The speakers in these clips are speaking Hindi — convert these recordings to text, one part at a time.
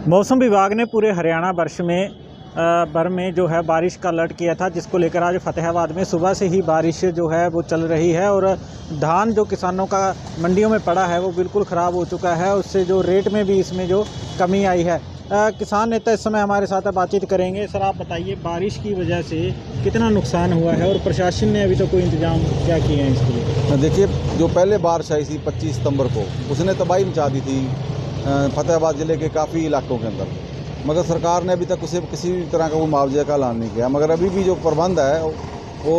मौसम विभाग ने पूरे हरियाणा भर में जो है बारिश का अलर्ट किया था, जिसको लेकर आज फतेहाबाद में सुबह से ही बारिश जो है वो चल रही है और धान जो किसानों का मंडियों में पड़ा है वो बिल्कुल ख़राब हो चुका है। उससे जो रेट में भी इसमें जो कमी आई है। किसान नेता इस समय हमारे साथ बातचीत करेंगे। सर, आप बताइए, बारिश की वजह से कितना नुकसान हुआ है और प्रशासन ने अभी तो कोई इंतजाम क्या किए हैं इसके लिए? देखिए, जो पहले बारिश आई थी 25 सितंबर को, उसने तबाही मचा दी थी फतेहाबाद ज़िले के काफ़ी इलाकों के अंदर, मगर सरकार ने अभी तक उसे किसी भी तरह का वो मुआवजे का ऐलान नहीं किया। मगर अभी भी जो प्रबंध है वो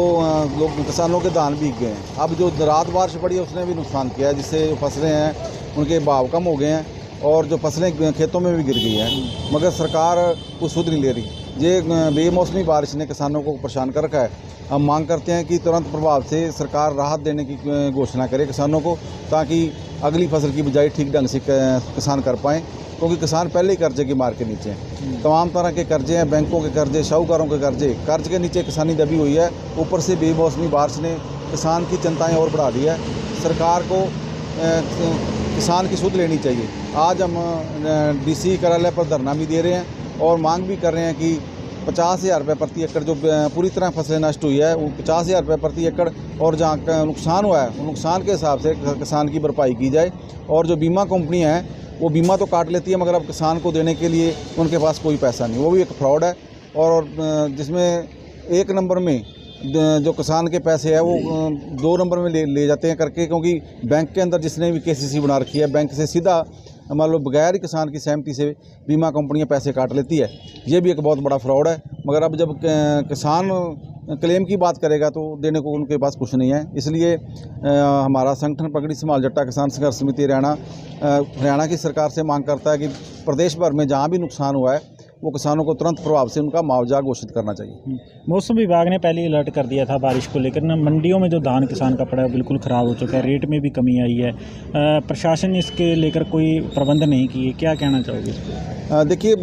लोग किसानों के धान भीग गए हैं। अब जो रात बारिश पड़ी है उसने भी नुकसान किया है, जिससे जो फसलें हैं उनके भाव कम हो गए हैं और जो फसलें खेतों में भी गिर गई हैं, मगर सरकार कुछ सुध नहीं ले रही। ये बेमौसमी बारिश ने किसानों को परेशान कर रखा है। हम मांग करते हैं कि तुरंत प्रभाव से सरकार राहत देने की घोषणा करे किसानों को, ताकि अगली फसल की बिजाई ठीक ढंग से किसान कर पाएँ, क्योंकि किसान पहले ही कर्जे की मार के नीचे हैं। तमाम तरह के कर्जे हैं, बैंकों के कर्जे, साहूकारों के कर्ज के नीचे किसानी दबी हुई है। ऊपर से बेमौसमी बारिश ने किसान की चिंताएं और बढ़ा दी है। सरकार को किसान की सुध लेनी चाहिए। आज हम डीसी कार्यालय पर धरना भी दे रहे हैं और मांग भी कर रहे हैं कि 50,000 रुपये प्रति एकड़ जो पूरी तरह फसलें नष्ट हुई है वो 50,000 रुपये प्रति एकड़, और जहाँ नुकसान हुआ है नुकसान के हिसाब से किसान की भरपाई की जाए। और जो बीमा कंपनी है वो बीमा तो काट लेती है, मगर अब किसान को देने के लिए उनके पास कोई पैसा नहीं, वो भी एक फ्रॉड है। और जिसमें एक नंबर में जो किसान के पैसे है वो 2 नंबर में ले जाते हैं करके, क्योंकि बैंक के अंदर जिसने भी केसीसी बना रखी है, बैंक से सीधा मान लो बगैर किसान की सहमति से बीमा कंपनियां पैसे काट लेती है। ये भी एक बहुत बड़ा फ्रॉड है। मगर अब जब किसान क्लेम की बात करेगा तो देने को उनके पास कुछ नहीं है। इसलिए हमारा संगठन पगड़ी समाल जट्टा किसान संघर्ष समिति हरियाणा की सरकार से मांग करता है कि प्रदेश भर में जहाँ भी नुकसान हुआ है वो किसानों को तुरंत प्रभाव से उनका मुआवजा घोषित करना चाहिए। मौसम विभाग ने पहले अलर्ट कर दिया था बारिश को लेकर ना, मंडियों में जो धान किसान का पड़ा है बिल्कुल ख़राब हो चुका है, रेट में भी कमी आई है। प्रशासन ने इसके लेकर कोई प्रबंध नहीं किए, क्या कहना चाहोगे इस पर? देखिए,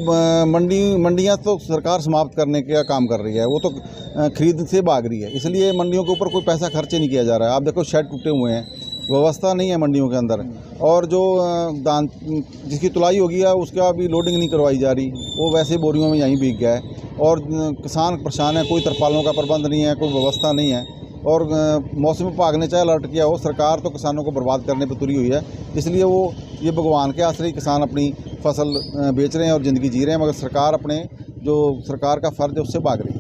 मंडियां तो सरकार समाप्त करने का काम कर रही है, वो तो खरीद से भाग रही है, इसलिए मंडियों के ऊपर कोई पैसा खर्च नहीं किया जा रहा है। आप देखो, शेड टूटे हुए हैं, व्यवस्था नहीं है मंडियों के अंदर, और जो धान जिसकी तुलाई होगी है उसका भी लोडिंग नहीं करवाई जा रही, वो वैसे बोरियों में यहीं भीग गया है। और किसान परेशान है, कोई तरपालों का प्रबंध नहीं है, कोई व्यवस्था नहीं है। और मौसम विभाग ने चाहे अलर्ट किया हो, सरकार तो किसानों को बर्बाद करने पर तुली हुई है। इसलिए वो ये भगवान के आश्रय किसान अपनी फसल बेच रहे हैं और ज़िंदगी जी रहे हैं, मगर सरकार अपने जो सरकार का फ़र्ज़ है उससे भाग रही है।